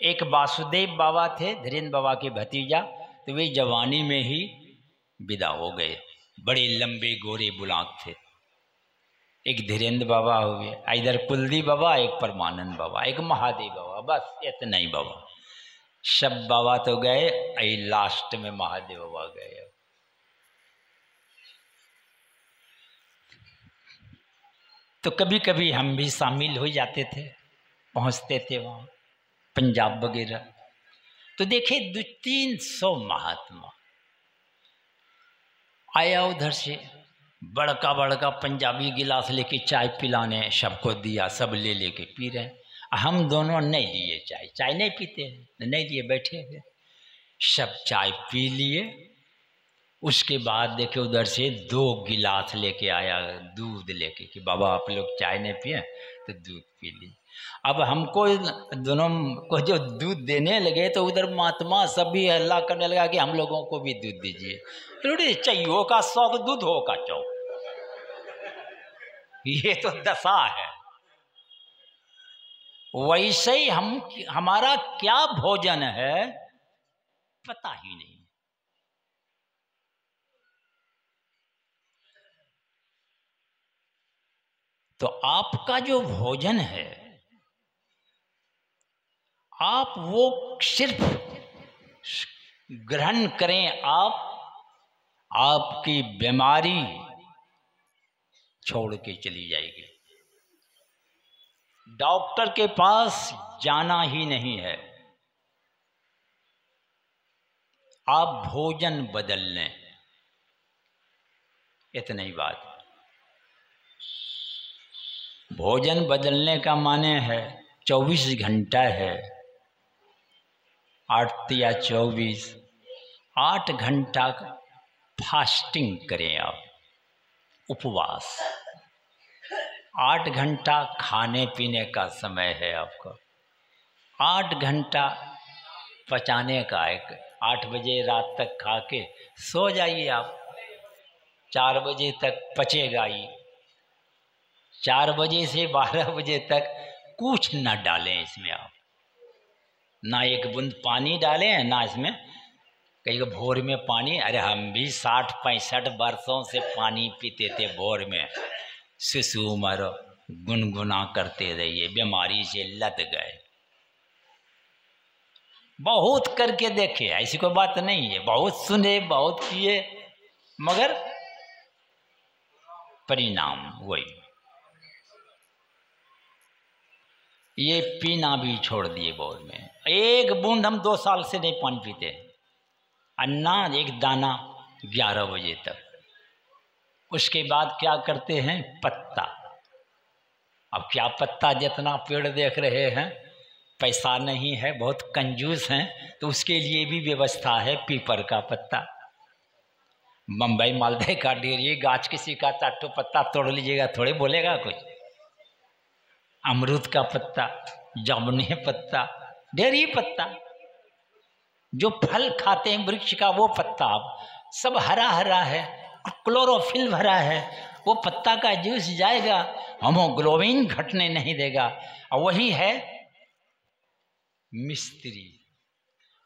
एक वासुदेव बाबा थे, धीरेन्द्र बाबा के भतीजा, तो वे जवानी में ही विदा हो गए। बड़े लंबे गोरे बुलाक थे। एक धीरेन्द्र बाबा हो गए, इधर कुलदीप बाबा, एक परमानंद बाबा, एक महादेव बाबा, बस इतना ही बाबा। सब बाबा तो गए, आई लास्ट में महादेव बाबा गए। तो कभी कभी हम भी शामिल हो जाते थे, पहुंचते थे वहाँ पंजाब वगैरह। तो देखे 200-300 महात्मा आया उधर से, बड़का बड़का पंजाबी गिलास लेके चाय पिलाने, सबको दिया, सब ले लेके पी रहे हैं। हम दोनों नहीं लिए चाय, चाय नहीं पीते हैं, नहीं लिए, बैठे हैं। सब चाय पी लिए। उसके बाद देखे उधर से 2 गिलास लेके आया दूध लेके कि बाबा आप लोग चाय नहीं पिए तो दूध पी ली। अब हमको दोनों को जो दूध देने लगे तो उधर महात्मा सब भी हल्ला करने लगा कि हम लोगों को भी दूध दीजिए। अरे चाहिए का शौक दूध हो का चौक, ये तो दशा है। वैसे ही हमारा क्या भोजन है पता ही नहीं। तो आपका जो भोजन है आप वो सिर्फ ग्रहण करें, आपकी बीमारी छोड़ के चली जाएगी। डॉक्टर के पास जाना ही नहीं है, आप भोजन बदल लें, इतनी ही बात। भोजन बदलने का माने है 24 घंटा है, 8 या 24, 8 घंटा फास्टिंग करें आप, उपवास। 8 घंटा खाने पीने का समय है आपका, 8 घंटा पचाने का। 8 बजे रात तक खा के सो जाइए आप, 4 बजे तक पचेगा ही। 4 बजे से 12 बजे तक कुछ न डालें इसमें आप, ना एक बूंद पानी डालें, ना इसमें कहीं भोर में पानी। अरे हम भी 60-65 वर्षों से पानी पीते थे भोर में, शिशु उम्र, गुनगुना करते रहिए, बीमारी से लद गए। बहुत करके देखे, ऐसी कोई बात नहीं है, बहुत सुने, बहुत किए, मगर परिणाम वही। ये पीना भी छोड़ दिए भोर में, एक बूंद हम 2 साल से नहीं पानी पीते, अन्ना एक दाना 11 बजे तक। उसके बाद क्या करते हैं, पत्ता। अब क्या पत्ता, जितना पेड़ देख रहे हैं, पैसा नहीं है, बहुत कंजूस हैं, तो उसके लिए भी व्यवस्था है। पीपर का पत्ता, बम्बई मालदह का डेरिए गाछ किसी का 4 पत्ता तोड़ लीजिएगा, थोड़े बोलेगा कुछ। अमरूद का पत्ता, जामुनी पत्ता, डेरी पत्ता, जो फल खाते हैं वृक्ष का वो पत्ता, सब हरा हरा है, क्लोरोफिल भरा है, वो पत्ता का जूस जाएगा, हीमोग्लोबिन घटने नहीं देगा। और वही है मिस्त्री,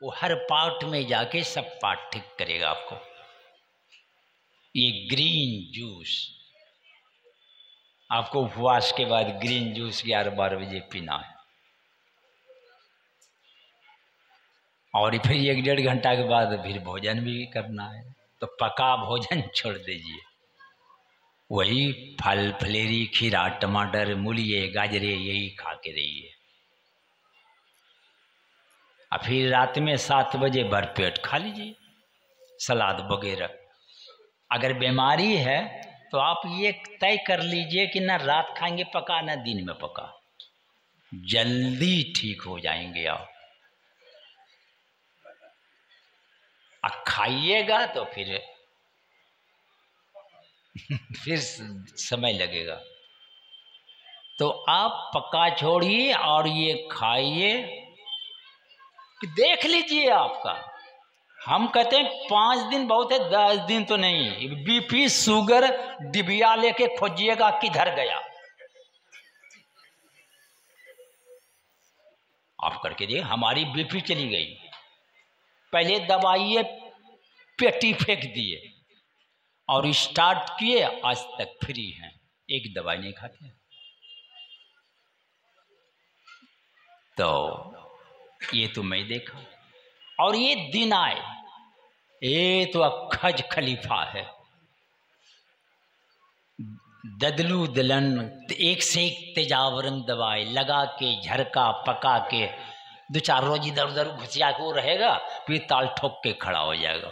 वो हर पार्ट में जाके सब पार्ट ठीक करेगा आपको। ये ग्रीन जूस आपको उपवास के बाद ग्रीन जूस 11-12 बजे पीना है, और फिर 1-1.5 घंटा के बाद फिर भोजन भी करना है। तो पका भोजन छोड़ दीजिए, वही फल फलेरी, खीरा, टमाटर, मूलिये, गाजरे, यही खा के रहिए। और फिर रात में 7 बजे भरपेट खा लीजिए, सलाद वगैरह। अगर बीमारी है तो आप ये तय कर लीजिए कि ना रात खाएंगे पका, ना दिन में पका, जल्दी ठीक हो जाएंगे आप। खाइएगा तो फिर समय लगेगा। तो आप पका छोड़िए और ये खाइए, देख लीजिए आपका। हम कहते हैं 5 दिन बहुत है, 10 दिन तो नहीं। बीपी शुगर डिबिया लेके खोजिएगा किधर गया। आप करके देखिए, हमारी बीपी चली गई। पहले दवाई पेटी फेंक दिए और स्टार्ट किए, आज तक फ्री हैं, एक दवाई नहीं खाते। तो ये तो मैं देखा। और ये दिन आए, ये तो अखज खलीफा है, ददलू दलन, एक से एक तेजावरन दवाई लगा के, झरका पका के, 2-4 रोज इधर उधर घुसिया के वो रहेगा, फिर ताल ठोक के खड़ा हो जाएगा।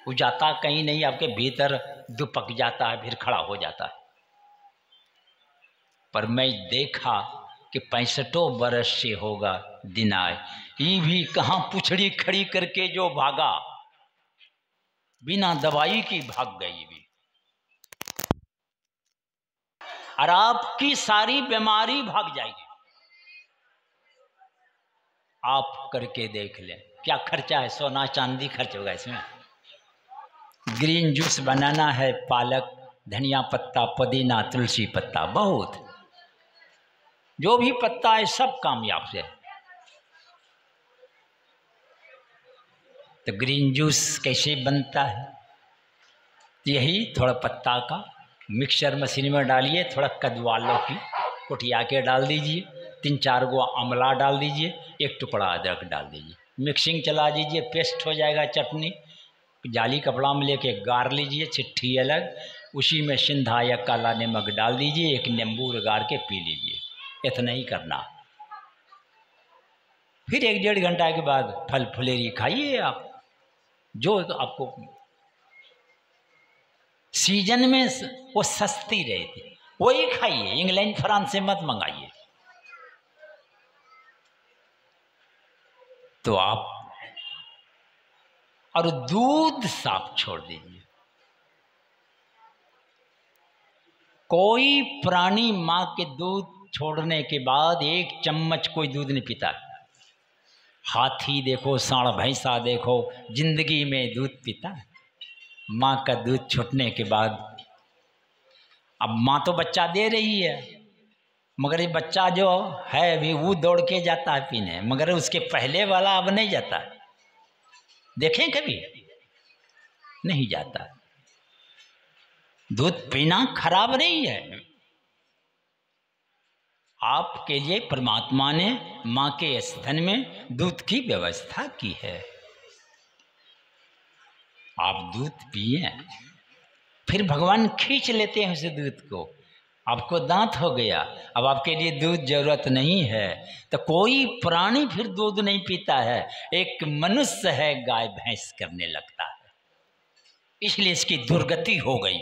वो जाता कहीं नहीं, आपके भीतर दुपक जाता है, फिर खड़ा हो जाता है। पर मैं देखा कि 65 वर्ष से होगा दिन आए, ये भी कहाँ पुछड़ी खड़ी करके जो भागा, बिना दवाई की भाग गई भी। और आपकी सारी बीमारी भाग जाएगी। आप करके देख लें, क्या खर्चा है, सोना चांदी खर्च होगा इसमें। ग्रीन जूस बनाना है, पालक, धनिया पत्ता, पुदीना, तुलसी पत्ता, बहुत जो भी पत्ता है सब कामयाब से। तो ग्रीन जूस कैसे बनता है, यही थोड़ा पत्ता का मिक्सर मशीन में डालिए, थोड़ा कद्दू लौकी कुटिया के डाल दीजिए, 3-4 गो आंवला डाल दीजिए, 1 टुकड़ा अदरक डाल दीजिए, मिक्सिंग चला दीजिए, पेस्ट हो जाएगा। चटनी जाली कपड़ा में लेके गार लीजिए, छिट्ठी अलग, उसी में सिंधा या काला नमक डाल दीजिए, 1 नींबू गार के पी लीजिए। इतना ही करना। फिर 1-1.5 घंटा के बाद फल फुलेरी खाइए आप, जो आपको सीजन में वो सस्ती रहती वही खाइए, इंग्लैंड फ्रांस से मत मंगाइए। तो आप और दूध साफ छोड़ दीजिए। कोई प्राणी मां के दूध छोड़ने के बाद 1 चम्मच कोई दूध नहीं पीता। हाथी देखो, सांड भैंसा देखो, जिंदगी में दूध पीता है। माँ का दूध छूटने के बाद, अब माँ तो बच्चा दे रही है, मगर ये बच्चा जो है अभी वो दौड़ के जाता है पीने, मगर उसके पहले वाला अब नहीं जाता। देखें कभी नहीं जाता। दूध पीना खराब नहीं है। आपके लिए परमात्मा ने माँ के स्तन में दूध की व्यवस्था की है। आप दूध पिए, फिर भगवान खींच लेते हैं उस दूध को। आपको दांत हो गया, अब आपके लिए दूध जरूरत नहीं है, तो कोई प्राणी फिर दूध नहीं पीता है। एक मनुष्य है गाय भैंस करने लगता है, इसलिए इसकी दुर्गति हो गई।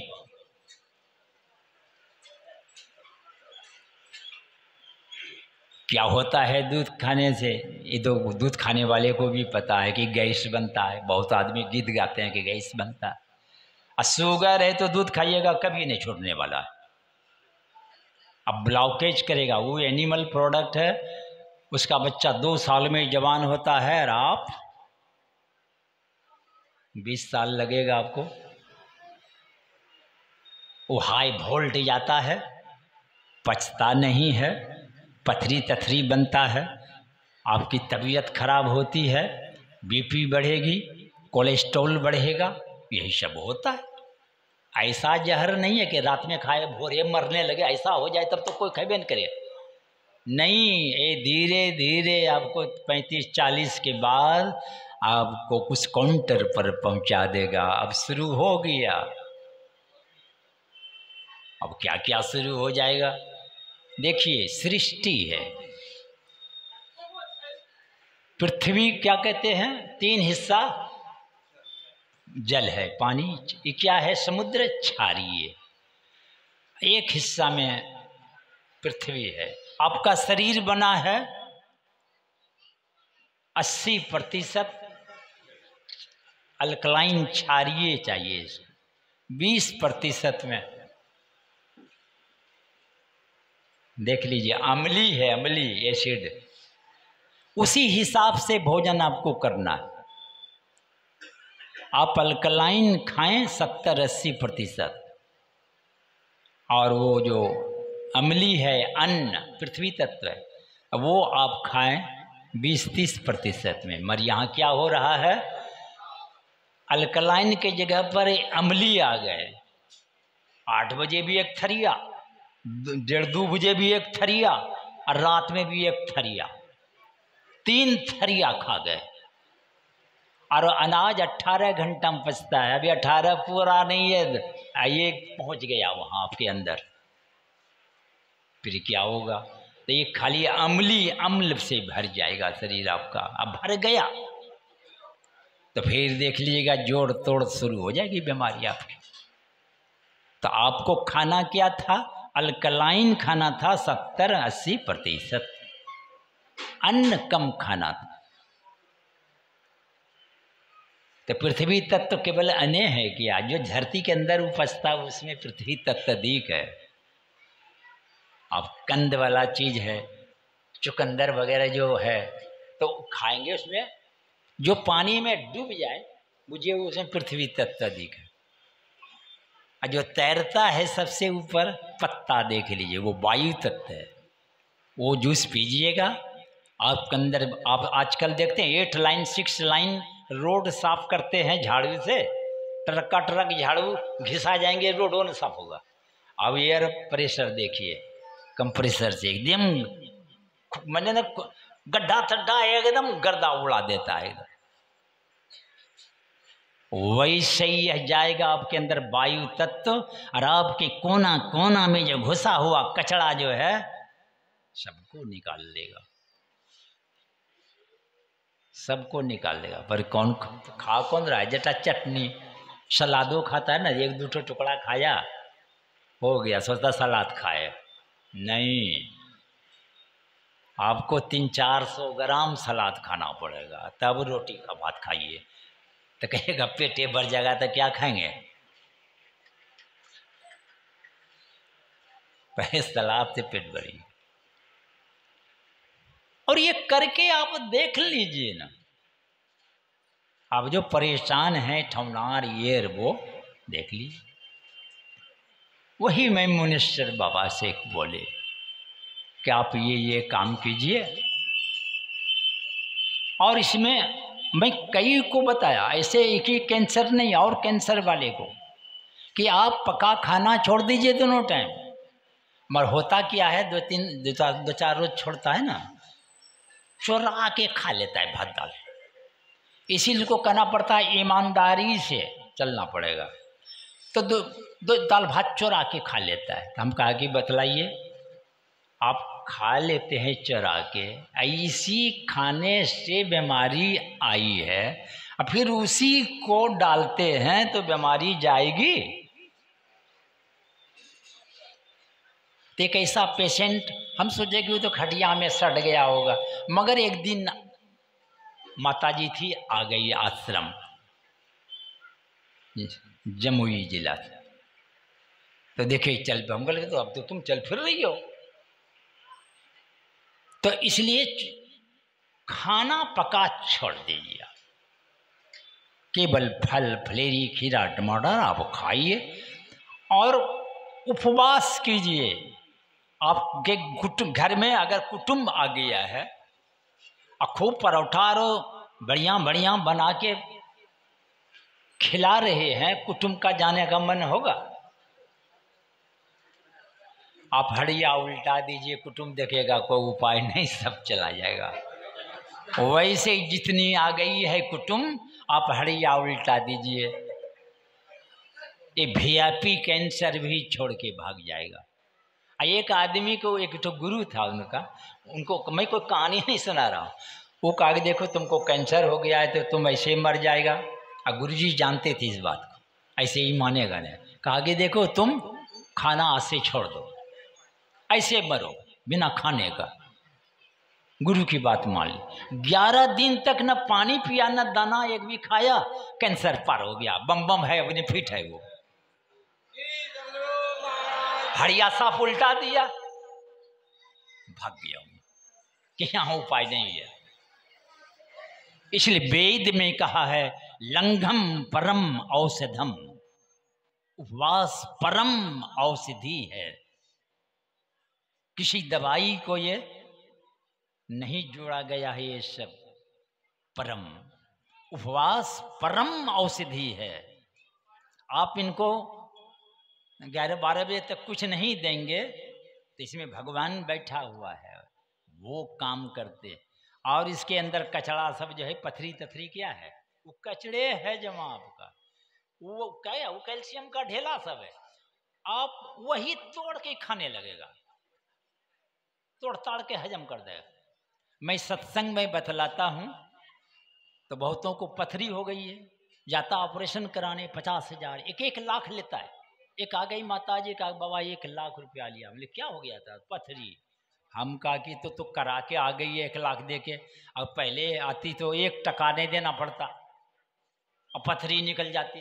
क्या होता है दूध खाने से, ये तो दूध खाने वाले को भी पता है कि गैस बनता है। बहुत आदमी गीत गाते हैं कि गैस बनता है। और शुगर है तो दूध खाइएगा, कभी नहीं छूटने वाला है। अब ब्लॉकेज करेगा, वो एनिमल प्रोडक्ट है, उसका बच्चा 2 साल में जवान होता है, और आप 20 साल लगेगा आपको। वो हाई वोल्टेज आता है, पचता नहीं है, पथरी तथरी बनता है, आपकी तबीयत खराब होती है, बीपी बढ़ेगी, कोलेस्ट्रॉल बढ़ेगा, यही सब होता है। ऐसा जहर नहीं है कि रात में खाए भोरे मरने लगे, ऐसा हो जाए तब तो कोई खाए न करे। नहीं, ये धीरे धीरे आपको 35-40 के बाद आपको कुछ काउंटर पर पहुंचा देगा। अब शुरू हो गया, अब क्या क्या शुरू हो जाएगा। देखिए, सृष्टि है, पृथ्वी क्या कहते हैं, 3 हिस्सा जल है, पानी, ये क्या है, समुद्र क्षारीय, 1 हिस्सा में पृथ्वी है। आपका शरीर बना है 80% अल्कलाइन क्षारीय चाहिए, 20% में देख लीजिए अम्ली है, अम्ली एसिड। उसी हिसाब से भोजन आपको करना है। आप अल्कलाइन खाएं 70-80%, और वो जो अम्ली है अन्न, पृथ्वी तत्व है, वो आप खाएं 20-30% में। मगर यहाँ क्या हो रहा है, अल्कलाइन के जगह पर अम्ली आ गए। 8 बजे भी एक थरिया, 1:30-2 बजे भी एक थरिया, और रात में भी एक थरिया, 3 थरिया खा गए। और अनाज 18 घंटा में पचता है, अभी 18 पूरा नहीं है, ये पहुंच गया वहां आपके अंदर, फिर क्या होगा? तो ये खाली अम्ल से भर जाएगा शरीर आपका। अब भर गया तो फिर देख लीजिएगा जोड़ तोड़ शुरू हो जाएगी बीमारी आपकी। तो आपको खाना क्या था? अल्कलाइन खाना था 70-80%, अन्न कम खाना था। तो पृथ्वी तत्व तो केवल अने है क्या? जो धरती के अंदर उपजता है उसमें पृथ्वी तत्व अधिक है। अब कंद वाला चीज है, चुकंदर वगैरह जो है तो खाएंगे, उसमें जो पानी में डूब जाए मुझे उसमें पृथ्वी तत्व अधिक है। और जो तैरता है सबसे ऊपर पत्ता देख लीजिए, वो वायु तत्व है। वो जूस पीजिएगा आपके अंदर। आप आजकल देखते हैं 8 लाइन 6 लाइन रोड साफ करते हैं झाड़ू से, ट्रक का ट्रक झाड़ू घिसा जाएंगे, रोड वो साफ होगा। अब एयर प्रेशर देखिए, कंप्रेसर से एकदम मैंने ना गड्ढा थड्ढा एकदम गर्दा उड़ा देता है एकदम। वैसे ही जाएगा आपके अंदर वायु तत्व, और आपके कोना कोना में जो घुसा हुआ कचरा जो है सबको निकाल लेगा, सबको निकाल देगा। पर कौन खा कौन रहा है? जटा चटनी सलादो खाता है ना, 1-2 टुकड़ा खाया हो गया, सोचता सलाद खाए। नहीं, आपको 300-400 ग्राम सलाद खाना पड़ेगा, तब रोटी का भात खाइए। तो कहेगा पेटे भर जाएगा तो क्या खाएंगे? पहले सलाद से पेट भरिए। और ये करके आप देख लीजिए ना, आप जो परेशान हैं ठौनार येर वो देख लीजिए। वही मैं मुनीश्वर बाबा से बोले कि आप ये काम कीजिए। और इसमें मैं कई को बताया, ऐसे एक ही कैंसर नहीं, और कैंसर वाले को, कि आप पका खाना छोड़ दीजिए दोनों टाइम। मगर होता क्या है, 2-4 रोज छोड़ता है ना, चुरा के खा लेता है भात दाल। इसीलिए को कहना पड़ता है ईमानदारी से चलना पड़ेगा। तो दो दाल भात चुरा के खा लेता है। तो हम कहा कि बतलाइए, आप खा लेते हैं चुरा के, इसी खाने से बीमारी आई है, और फिर उसी को डालते हैं तो बीमारी जाएगी। तो एक ऐसा पेशेंट, हम सोचे कि वो तो खटिया में सड़ गया होगा, मगर एक दिन माताजी थी, आ गई आश्रम, जमुई जिला से। तो देखे चल पे, हम बोले तो अब तो तुम चल फिर रही हो। तो इसलिए खाना पका छोड़ दीजिए, केवल फल फलेरी खीरा टमाटर आप खाइए और उपवास कीजिए। आपके घर में अगर कुटुंब आ गया है और खूब परोठा रो बढ़िया बढ़िया बना के खिला रहे हैं, कुटुंब का जाने का मन होगा? आप हड़िया उल्टा दीजिए, कुटुंब देखेगा, कोई उपाय नहीं, सब चला जाएगा। वैसे जितनी आ गई है कुटुंब, आप हड़िया उल्टा दीजिए, ये वीआईपी कैंसर भी छोड़ के भाग जाएगा। एक आदमी को, एक तो गुरु था उनका, उनको मैं कोई कहानी नहीं सुना रहा हूँ, वो कहा कि देखो तुमको कैंसर हो गया है तो तुम ऐसे ही मर जाएगा। और गुरुजी जानते थे इस बात को, ऐसे ही मानेगा नहीं। कहा कि देखो तुम खाना आज से छोड़ दो, ऐसे मरो बिना खाने का। गुरु की बात मान ली। 11 दिन तक न पानी पिया न दाना एक भी खाया, कैंसर पार हो गया। बम बम है, अपने फिट है वो। हड़िया साफ उल्टा दिया, भाग गया कि यहाँ उपाय नहीं है। इसलिए वेद में कहा है लंघम परम औषधम, उपवास परम औषधि है। किसी दवाई को ये नहीं जोड़ा गया है ये सब। परम उपवास परम औषधि है। आप इनको 11-12 बजे तक कुछ नहीं देंगे तो इसमें भगवान बैठा हुआ है, वो काम करते। और इसके अंदर कचड़ा सब जो है, पथरी तथरी क्या है, वो कचड़े है जमा आपका, वो क्या है, वो कैल्शियम का ढेला सब है। आप वही तोड़ के खाने लगेगा, तोड़ ताड़ के हजम कर देगा। मैं सत्संग में बतलाता हूँ तो बहुतों को पथरी हो गई है, जाता ऑपरेशन कराने 50,000 1 लाख लेता है। एक आ गई माता जी का, बाबा 1 लाख रुपया लिया। बोले क्या हो गया था? पथरी। हम कहा कि तो करा के आ गई है 1 लाख दे के, अब पहले आती तो 1 टका नहीं देना पड़ता, अब पथरी निकल जाती।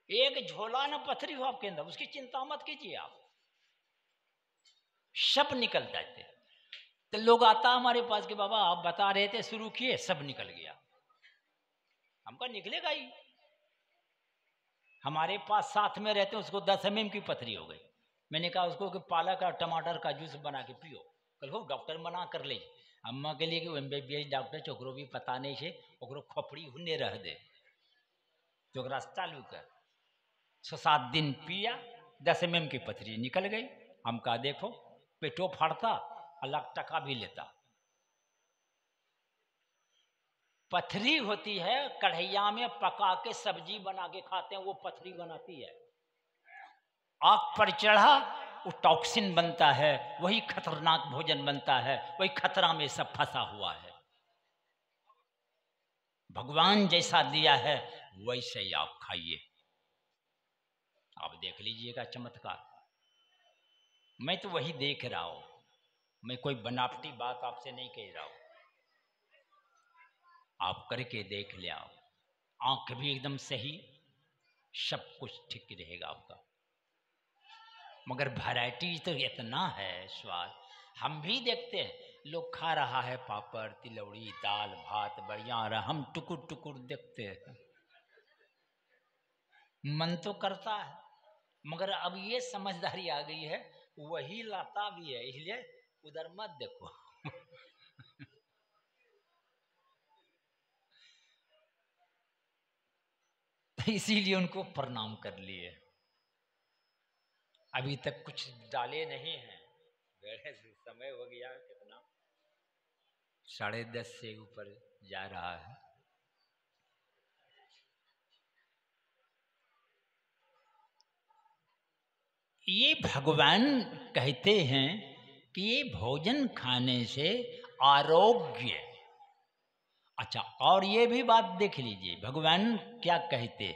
एक झोला ना पथरी हो आपके अंदर, उसकी चिंता मत कीजिए आप, सब निकल जाते। तो लोग आता हमारे पास कि बाबा आप बता रहे थे, शुरू किए, सब निकल गया। हमका निकलेगा ही। हमारे पास साथ में रहते उसको 10 mm की पथरी हो गई। मैंने कहा उसको कि पालक और टमाटर का जूस बना के पियो। कल हो डॉक्टर मना कर ले। अम्मा के लिए कि MBBS डॉक्टर चोकरो भी पता नहीं से, ओकरो खोपड़ी हुन्ने रह दे तो चालू कर। 6-7 दिन पिया, 10 mm की पथरी निकल गई। हम कहा देखो पेटो फाड़ता, 1 लाख टका भी लेता। पथरी होती है, कढ़ैया में पका के सब्जी बना के खाते हैं, वो पथरी बनाती है। आग पर चढ़ा वो टॉक्सिन बनता है, वही खतरनाक भोजन बनता है, वही खतरा में सब फंसा हुआ है। भगवान जैसा दिया है वैसे ही आप खाइए, आप देख लीजिएगा चमत्कार। मैं तो वही देख रहा हूं, मैं कोई बनावटी बात आपसे नहीं कह रहा हूं, आप करके देख ले। आप आंख भी एकदम सही, सब कुछ ठीक रहेगा आपका। मगर वैरायटी तो इतना है, स्वाद हम भी देखते हैं, लोग खा रहा है पापड़ तिलौड़ी दाल भात बढ़िया आ रहा, हम टुकुर टुकुर देखते हैं। मन तो करता है, मगर अब ये समझदारी आ गई है, वही लाता भी है, इसलिए उधर मत देखो। इसीलिए उनको प्रणाम कर लिए। अभी तक कुछ डाले नहीं हैं, समय हो गया कितना, 10:30 से ऊपर जा रहा है। ये भगवान कहते हैं कि ये भोजन खाने से आरोग्य। अच्छा, और ये भी बात देख लीजिए भगवान क्या कहते,